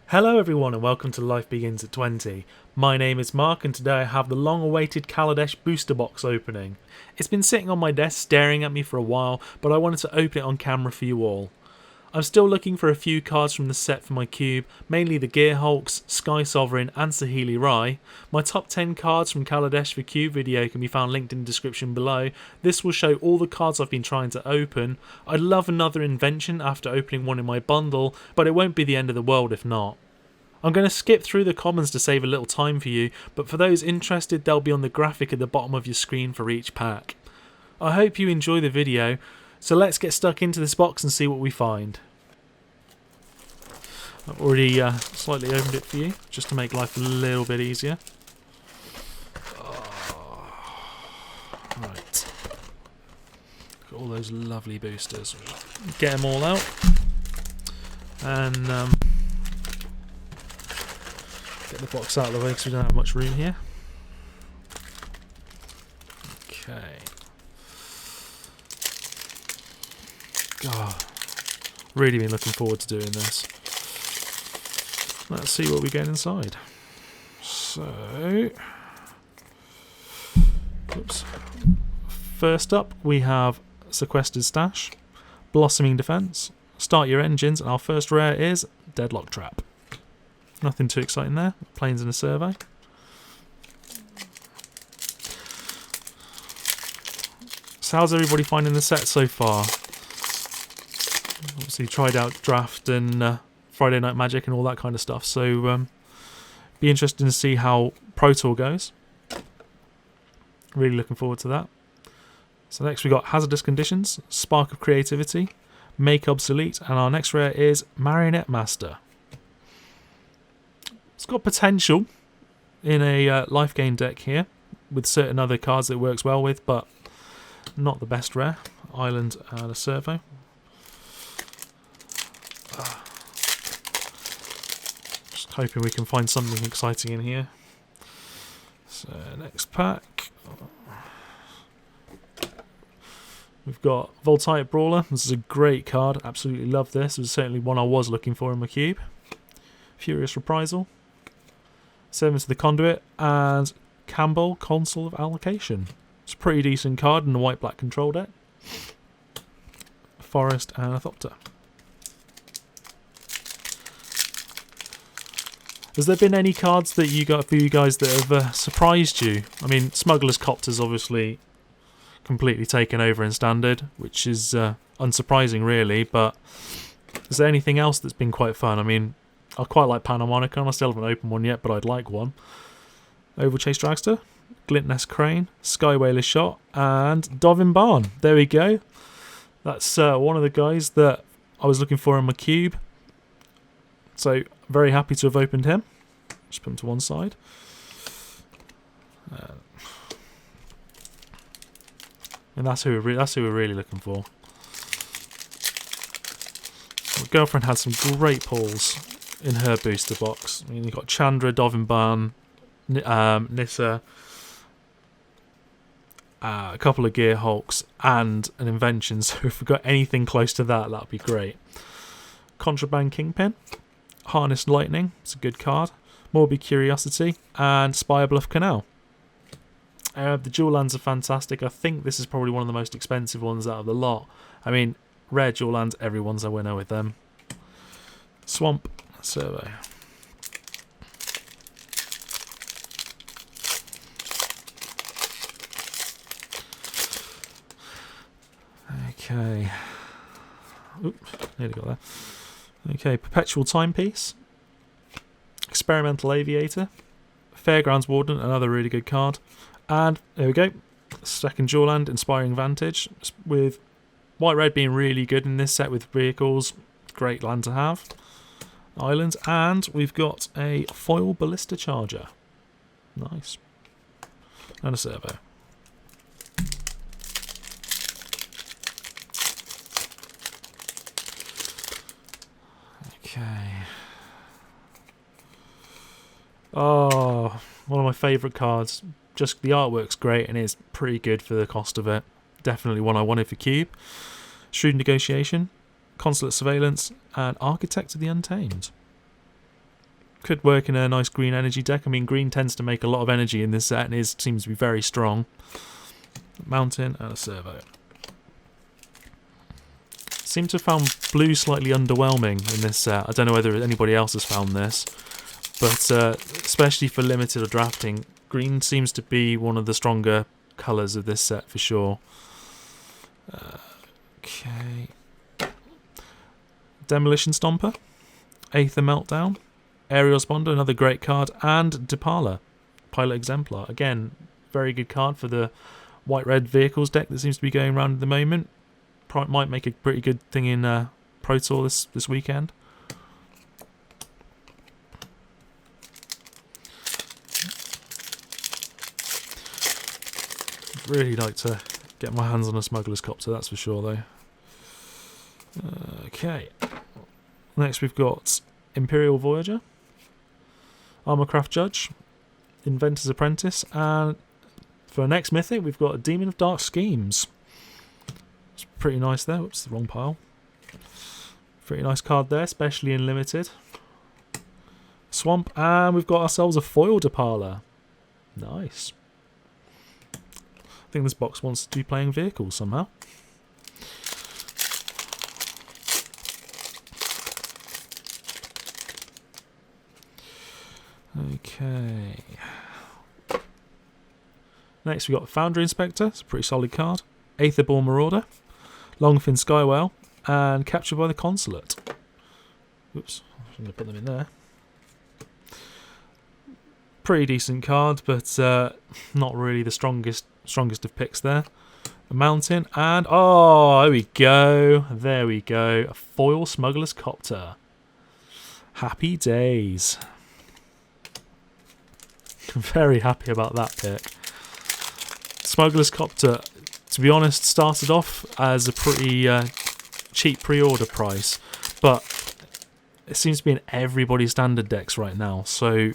Hello everyone and welcome to Life Begins at 20. My name is Mark and today I have the long-awaited Kaladesh booster box opening. It's been sitting on my desk staring at me for a while, but I wanted to open it on camera for you all. I'm still looking for a few cards from the set for my cube, mainly the Gearhulks, Sky Sovereign and Saheeli Rai. My top 10 cards from Kaladesh for cube video can be found linked in the description below. This will show all the cards I've been trying to open. I'd love another Invention after opening one in my bundle, but it won't be the end of the world if not. I'm going to skip through the commons to save a little time for you, but for those interested they'll be on the graphic at the bottom of your screen for each pack. I hope you enjoy the video. So let's get stuck into this box and see what we find. I've already slightly opened it for you, just to make life a little bit easier. Right. Got all those lovely boosters. Get them all out. And get the box out of the way because we don't have much room here. Okay. God, really been looking forward to doing this. Let's see what we get inside. So, oops. First up, we have Sequestered Stash, Blossoming Defense, Start Your Engines, and our first rare is Deadlock Trap. Nothing too exciting there. Planes in a survey. So how's everybody finding the set so far? Obviously tried out Draft and Friday Night Magic and all that kind of stuff, so be interesting to see how Pro Tour goes. Really looking forward to that. So next we got Hazardous Conditions, Spark of Creativity, Make Obsolete, and our next rare is Marionette Master. It's got potential in a life gain deck here with certain other cards that it works well with, but not the best rare. Island and a Servo. Just hoping we can find something exciting in here. So next pack. We've got Voltaic Brawler. This is a great card. Absolutely love this. It was certainly one I was looking for in my cube. Furious Reprisal. Servants of the Conduit, and Campbell, Consul of Allocation. It's a pretty decent card in the white-black control deck. Forest and a Thopter. Has there been any cards that you got for you guys that have surprised you? I mean, Smuggler's Copter's obviously completely taken over in Standard, which is unsurprising really, but is there anything else that's been quite fun? I mean, I quite like Panharmonicon. I still haven't opened one yet, but I'd like one. Oval Chase Dragster, Glintnest Crane, Sky Whaler Shot, and Dovin Barn. There we go. That's one of the guys that I was looking for in my cube. So, very happy to have opened him. Just put him to one side. And that's who we're really looking for. My girlfriend had some great pulls in her booster box. I mean, you've got Chandra, Dovin Barn, Nissa, a couple of Gearhulks, and an Invention. So if we've got anything close to that, that'd be great. Contraband Kingpin, Harnessed Lightning, it's a good card. Morbid Curiosity, and Spire Bluff Canal. The dual lands are fantastic. I think this is probably one of the most expensive ones out of the lot. I mean, rare dual lands, everyone's a winner with them. Swamp Survey. Okay. Oops, nearly got there. Okay, Perpetual Timepiece. Experimental Aviator. Fairgrounds Warden, another really good card. And there we go. Second dual land, Inspiring Vantage. With white-red being really good in this set with vehicles. Great land to have. Islands, and we've got a foil ballista charger. Nice. And a servo. Okay. Oh, one of my favourite cards. Just the artwork's great and it's pretty good for the cost of it. Definitely one I wanted for Cube. Shrewd Negotiation, Consulate Surveillance, and Architect of the Untamed. Could work in a nice green energy deck. I mean, green tends to make a lot of energy in this set and seems to be very strong. Mountain and a servo. Seem to have found blue slightly underwhelming in this set. I don't know whether anybody else has found this, but especially for limited or drafting, green seems to be one of the stronger colours of this set for sure. Okay. Demolition Stomper, Aether Meltdown, Aerial Sponder, another great card, and Depala, Pilot Exemplar. Again, very good card for the white-red vehicles deck that seems to be going around at the moment. Might make a pretty good thing in Pro Tour this weekend. Really like to get my hands on a Smuggler's Copter, that's for sure though. Okay. Next we've got Imperial Voyager, Armorcraft Judge, Inventor's Apprentice, and for our next mythic we've got a Demon of Dark Schemes. It's pretty nice there. Whoops, the wrong pile. Pretty nice card there, especially in limited. Swamp, and we've got ourselves a foil Depala. Nice. I think this box wants to be playing vehicles somehow. Okay. Next we got Foundry Inspector. It's a pretty solid card. Aetherborn Marauder, Longfin Skywhale, and Captured by the Consulate. Oops, I'm going to put them in there. Pretty decent card, but not really the strongest of picks there. A Mountain, and oh, there we go. There we go. A foil Smuggler's Copter. Happy days. Very happy about that pick. Smuggler's Copter, to be honest, started off as a pretty cheap pre-order price, but it seems to be in everybody's standard decks right now, so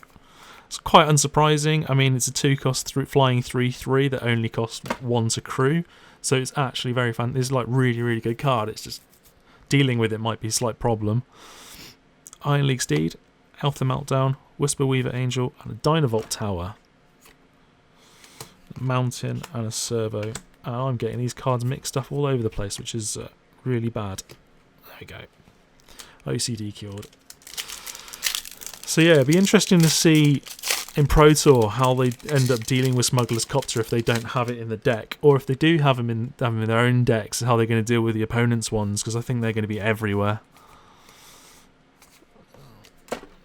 it's quite unsurprising. I mean, it's a 2-cost flying 3/3 that only costs 1 to crew, so it's actually very fun. It's like really good card. It's just dealing with it might be a slight problem. Iron League Steed, Aether Meltdown, Whisper Weaver Angel, and a Dynavolt Tower. Mountain and a Servo. And I'm getting these cards mixed up all over the place, which is really bad. There we go. OCD cured. So yeah, it'd be interesting to see in Pro Tour how they end up dealing with Smuggler's Copter if they don't have it in the deck, or if they do have them in their own decks, how they're going to deal with the opponent's ones, because I think they're going to be everywhere.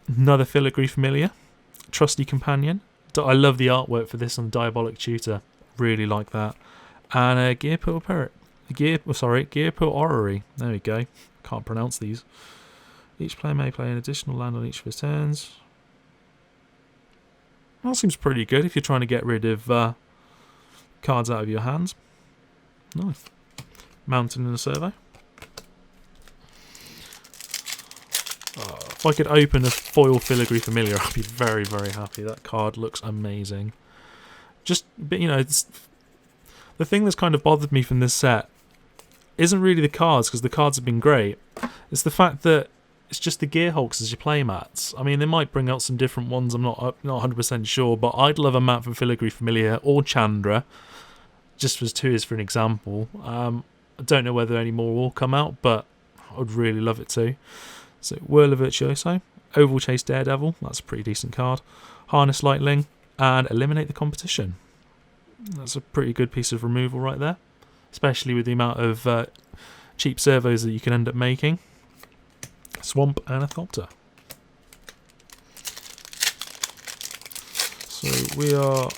Another Filigree Familiar, Trusty Companion. I love the artwork for this on Diabolic Tutor. Really like that. And a Gearpool Parrot. Gearpool Orrery. There we go. Can't pronounce these. Each player may play an additional land on each of his turns. That seems pretty good if you're trying to get rid of cards out of your hands. Nice. Mountain and a Servo. If I could open a foil Filigree Familiar, I'd be very happy. That card looks amazing. But you know, the thing that's kind of bothered me from this set isn't really the cards, because the cards have been great. It's the fact that it's just the Gearhulks as your playmats. I mean, they might bring out some different ones, I'm not 100% sure, but I'd love a mat from Filigree Familiar or Chandra, just as two is for an example. I don't know whether any more will come out, but I'd really love it too. So, Whirler Virtuoso, Oval Chase Daredevil, that's a pretty decent card, Harness Lightling, and Eliminate the Competition. That's a pretty good piece of removal right there, especially with the amount of cheap servos that you can end up making. Swamp and a Thopter. So we are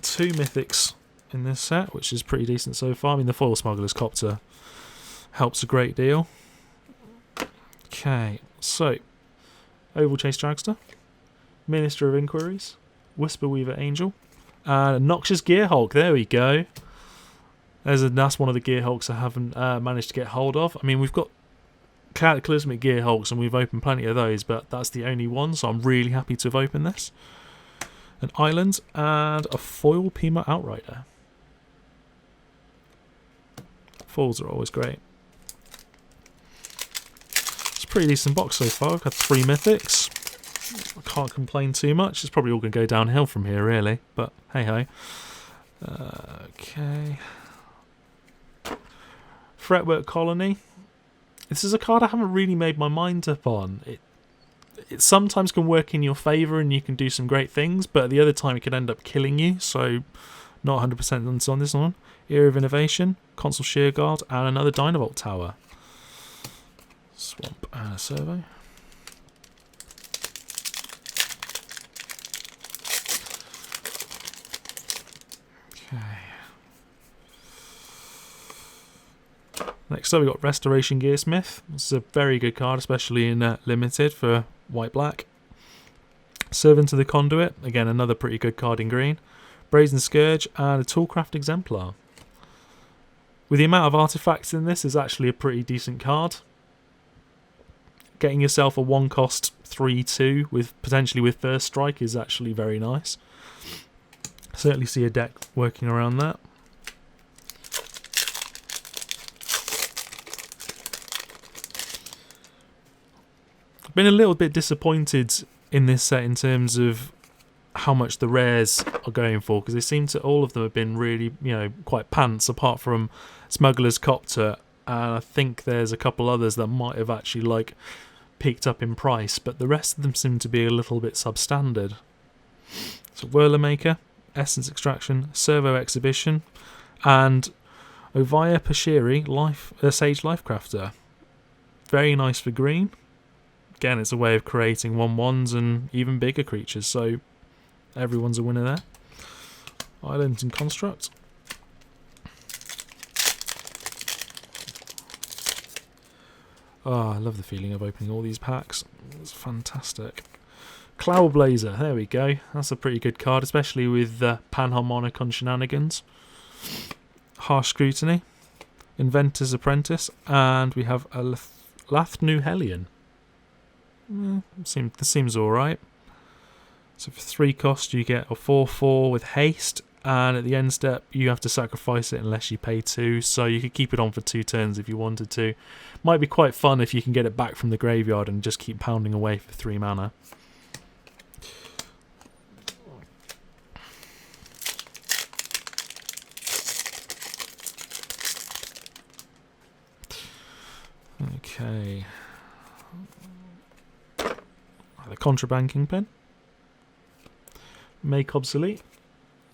2 mythics in this set, which is pretty decent so far. I mean, the foil Smuggler's Copter helps a great deal. Okay, so Oval Chase Dragster, Minister of Inquiries, Whisper Weaver Angel, and a Noxious Gearhulk. There we go. That's one of the Gearhulks I haven't managed to get hold of. I mean, we've got Cataclysmic Gearhulks and we've opened plenty of those, but that's the only one, so I'm really happy to have opened this. An Island and a foil Pima Outrider. Foils are always great. Pretty decent box so far. We've had 3 mythics. I can't complain too much. It's probably all going to go downhill from here, really. But hey ho. Okay. Fretwork Colony. This is a card I haven't really made my mind up on. It sometimes can work in your favour and you can do some great things, but at the other time it could end up killing you, so not 100% on this one. Era of Innovation, Consul Shearguard, and another Dynavolt Tower. Swamp and a Survey. Okay. Next up we've got Restoration Gearsmith. This is a very good card, especially in Limited for white-black. Servant of the Conduit, again another pretty good card in green. Brazen Scourge and a Toolcraft Exemplar. With the amount of artifacts in this, is actually a pretty decent card. Getting yourself a 1-cost 3/2 with potentially with First Strike is actually very nice. Certainly see a deck working around that. I've been a little bit disappointed in this set in terms of how much the rares are going for, because they seem to, all of them have been really, quite pants, apart from Smuggler's Copter, and I think there's a couple others that might have actually peaked up in price, but the rest of them seem to be a little bit substandard. So Whirler Maker, Essence Extraction, Servo Exhibition, and Ovia Pashiri Sage Lifecrafter. Very nice for green. Again, it's a way of creating 1/1s and even bigger creatures, so everyone's a winner there. Islands and Construct. Oh, I love the feeling of opening all these packs. It's fantastic. Cloudblazer, there we go. That's a pretty good card, especially with Panharmonicon Shenanigans. Harsh Scrutiny. Inventor's Apprentice. And we have a Lathnu Hellion. This seems alright. So for 3 cost you get a 4/4 with haste, and at the end step you have to sacrifice it unless you pay 2, so you could keep it on for 2 turns if you wanted to. Might be quite fun if you can get it back from the graveyard and just keep pounding away for 3 mana. Okay. The Contraband Kingpin. Make Obsolete.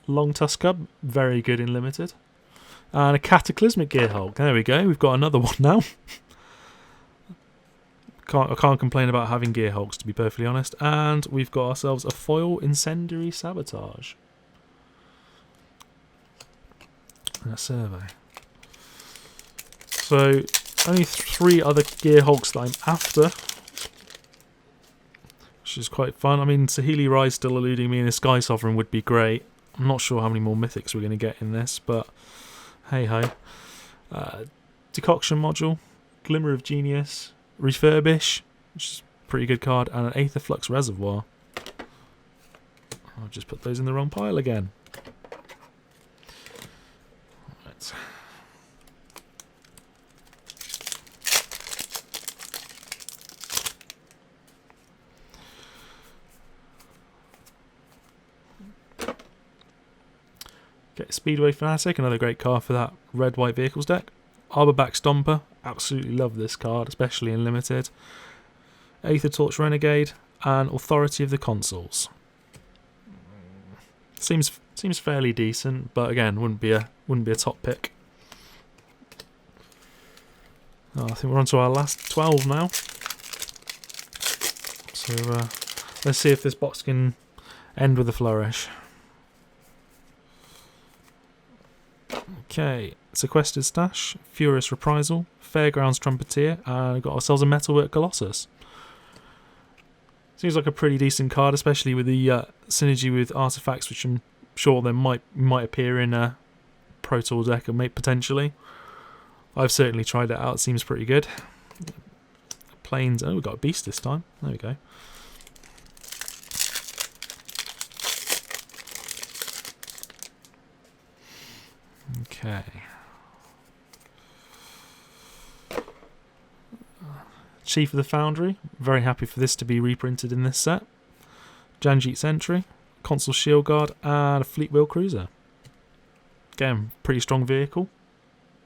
Long Tusk Cub, very good in Limited. And a Cataclysmic Gearhulk. There we go, we've got another one now. I can't complain about having Gearhulks, to be perfectly honest. And we've got ourselves a foil Incendiary Sabotage. And a Survey. So, only 3 other Gearhulks that I'm after, which is quite fun. I mean, Sahili Rise still eluding me, and a Sky Sovereign would be great. I'm not sure how many more mythics we're going to get in this, but hey ho. Decoction Module, Glimmer of Genius, Refurbish, which is a pretty good card, and an Aetherflux Reservoir. I've just put those in the wrong pile again. Right. Get Speedway Fanatic, another great card for that red-white vehicles deck. Arborback Stomper, absolutely love this card, especially in Limited. Aether Torch Renegade, and Authority of the Consuls. Seems fairly decent, but again, wouldn't be a top pick. Oh, I think we're on to our last 12 now. So let's see if this box can end with a flourish. Okay, Sequestered Stash, Furious Reprisal, Fairgrounds Trumpeter, and we've got ourselves a Metalwork Colossus. Seems like a pretty decent card, especially with the synergy with artifacts, which I'm sure there might appear in a Pro Tour deck, potentially. I've certainly tried it out, it seems pretty good. Plains, oh, we've got a beast this time, there we go. Okay. Chief of the Foundry. Very happy for this to be reprinted in this set. Janjeet Sentry, Consul Shield Guard, and a Fleet Wheel Cruiser. Again, pretty strong vehicle.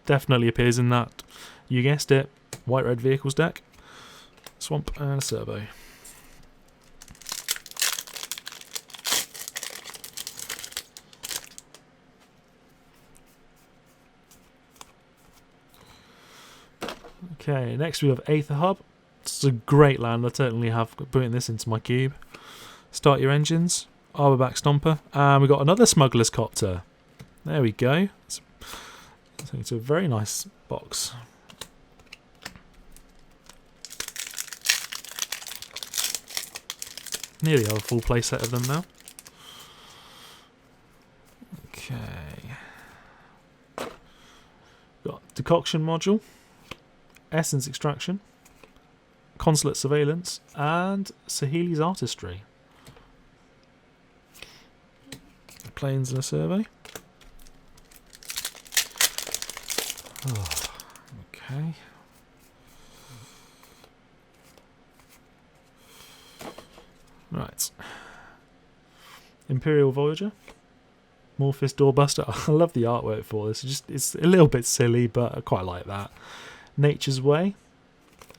Definitely appears in that, you guessed it, white-red vehicles deck. Swamp and a Servo. Okay, next we have Aether Hub. It's a great land. I certainly have putting this into my cube. Start your engines. Arborback Stomper. And we've got another Smuggler's Copter. There we go. It's a very nice box. Nearly have a full play set of them now. Okay. Got Decoction Module. Essence Extraction, Consulate Surveillance, and Sahili's Artistry. Planes and a survey. Oh, okay. Right. Imperial Voyager. Morphis Doorbuster. I love the artwork for this. It's a little bit silly, but I quite like that. Nature's Way,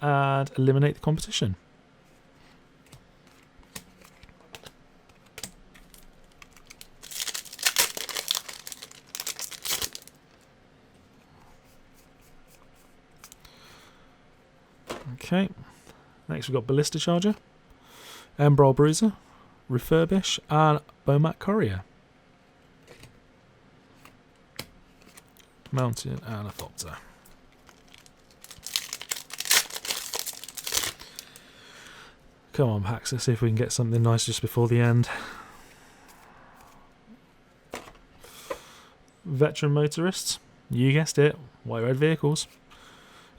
and Eliminate the Competition. Okay, next we've got Ballista Charger, Embral Bruiser, Refurbish, and Bomat Courier. Mountain and a Thopter. Come on, packs, let's see if we can get something nice just before the end. Veteran Motorists, you guessed it, white-red vehicles.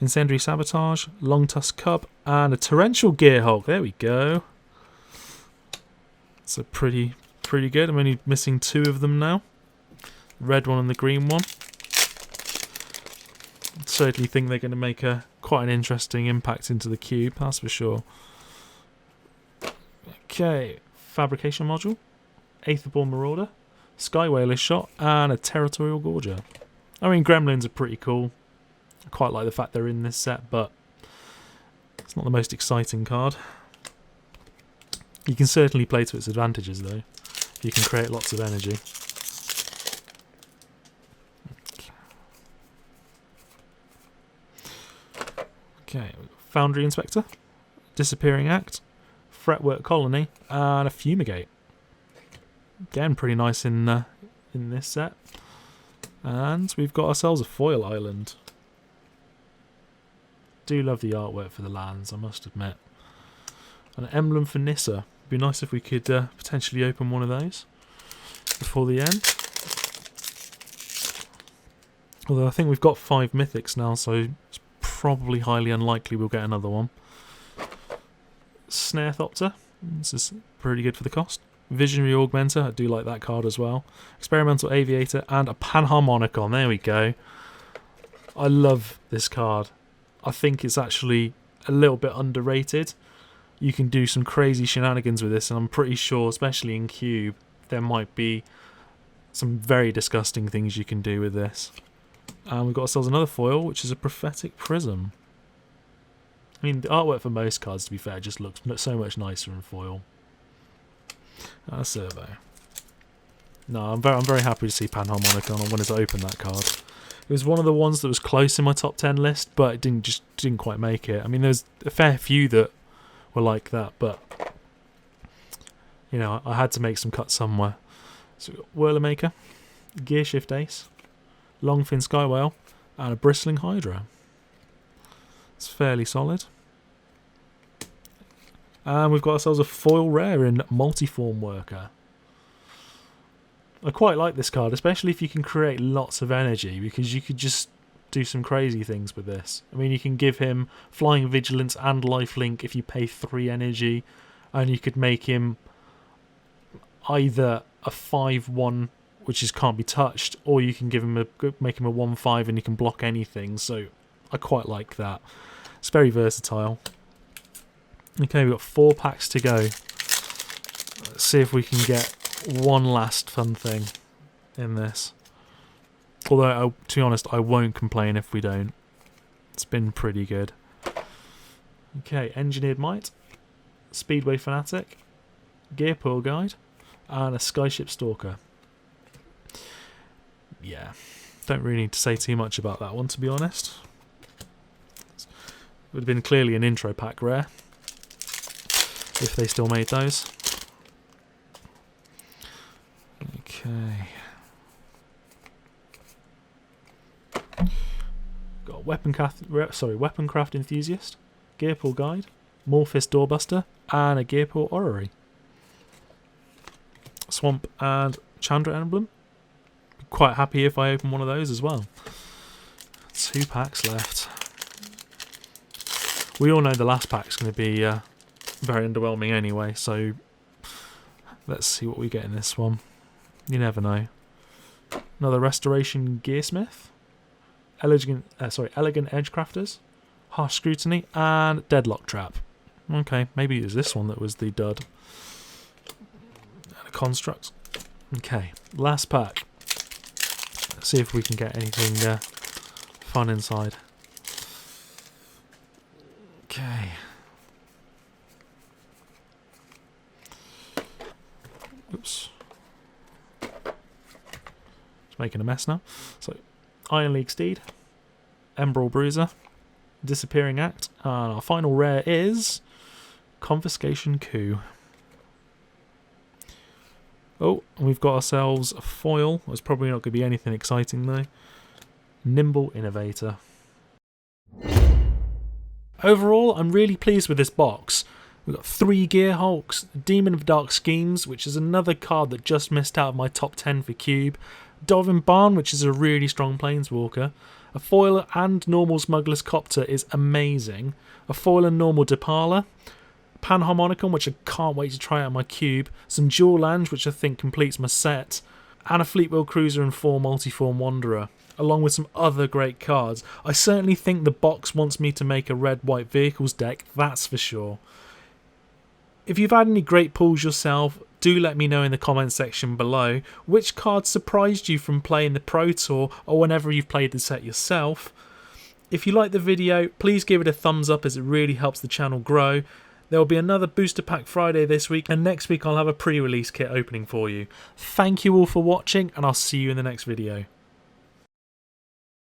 Incendiary Sabotage, Long Tusk Cub, and a Torrential Gearhulk. There we go. It's a pretty good. I'm only missing 2 of them now. The red one and the green one. Certainly think they're going to make quite an interesting impact into the cube, that's for sure. Okay, Fabrication Module, Aetherborn Marauder, Sky Whaler Shot, and a Territorial Gorger. I mean, Gremlins are pretty cool. I quite like the fact they're in this set, but it's not the most exciting card. You can certainly play to its advantages, though. You can create lots of energy. Okay, Foundry Inspector, Disappearing Act, Fretwork Colony, and a Fumigate. Again, pretty nice in this set. And we've got ourselves a foil island. Do love the artwork for the lands, I must admit. An emblem for Nissa. It'd be nice if we could potentially open one of those before the end. Although I think we've got 5 mythics now, so it's probably highly unlikely we'll get another one. Snare Thopter. This is pretty good for the cost. Visionary Augmenter. I do like that card as well. Experimental Aviator and a Panharmonicon. There we go. I love this card. I think it's actually a little bit underrated. You can do some crazy shenanigans with this, and I'm pretty sure, especially in Cube, there might be some very disgusting things you can do with this. And we've got ourselves another foil, which is a Prophetic Prism. I mean, the artwork for most cards, to be fair, just looks so much nicer in foil. And a Servo. No, I'm very happy to see Panharmonicon. I wanted to open that card. It was one of the ones that was close in my top 10 list, but it didn't quite make it. I mean, there's a fair few that were like that, but you know, I had to make some cuts somewhere. So we've got Whirlamaker, Gearshift Ace, Longfin Skywhale, and a Bristling Hydra. It's fairly solid. And we've got ourselves a foil rare in Multiform Worker. I quite like this card, especially if you can create lots of energy, because you could just do some crazy things with this. I mean, you can give him Flying Vigilance and Lifelink if you pay 3 energy, and you could make him either a 5/1, which can't be touched, or you can make him a 1/5 and you can block anything. So I quite like that. It's very versatile. Okay, we've got 4 packs to go. Let's Let's see if we can get one last fun thing in this. Although, to be honest, I won't complain if we don't. It's been pretty good. Okay, Engineered Might, Speedway Fanatic, Gear Pool Guide, and a Skyship Stalker. Yeah, don't really need to say too much about that one, to be honest. It would have been clearly an intro pack rare, if they still made those. Okay. Got Weaponcraft Enthusiast, Gearpool Guide, Morphist Doorbuster, and a Gearpool Orrery. Swamp and Chandra Emblem. Quite happy if I open one of those as well. 2 packs left. We all know the last pack's going to be very underwhelming anyway, so let's see what we get in this one. You never know. Another Restoration Gearsmith, Elegant Edgecrafters, Harsh Scrutiny, and Deadlock Trap. Okay, maybe it was this one that was the dud. And a Construct. Okay, last pack. Let's see if we can get anything fun inside. Okay. Oops. It's making a mess now. So, Iron League Steed, Emerald Bruiser, Disappearing Act, and our final rare is Confiscation Coup. Oh, and we've got ourselves a foil. It's probably not going to be anything exciting though. Nimble Innovator. Overall, I'm really pleased with this box. We've got 3 Gear Hulks, Demon of Dark Schemes, which is another card that just missed out of my top 10 for Cube, Dovin Barn, which is a really strong Planeswalker, a foil and normal Smuggler's Copter is amazing, a foil and normal Depala, Panharmonicon, which I can't wait to try out on my Cube, some Dual Lands, which I think completes my set, and a Fleetwheel Cruiser and 4 Multiform Wanderer, along with some other great cards. I certainly think the box wants me to make a red-white vehicles deck, that's for sure. If you've had any great pulls yourself, do let me know in the comments section below which cards surprised you from playing the Pro Tour or whenever you've played the set yourself. If you like the video, please give it a thumbs up as it really helps the channel grow. There will be another Booster Pack Friday this week, and next week I'll have a pre-release kit opening for you. Thank you all for watching, and I'll see you in the next video.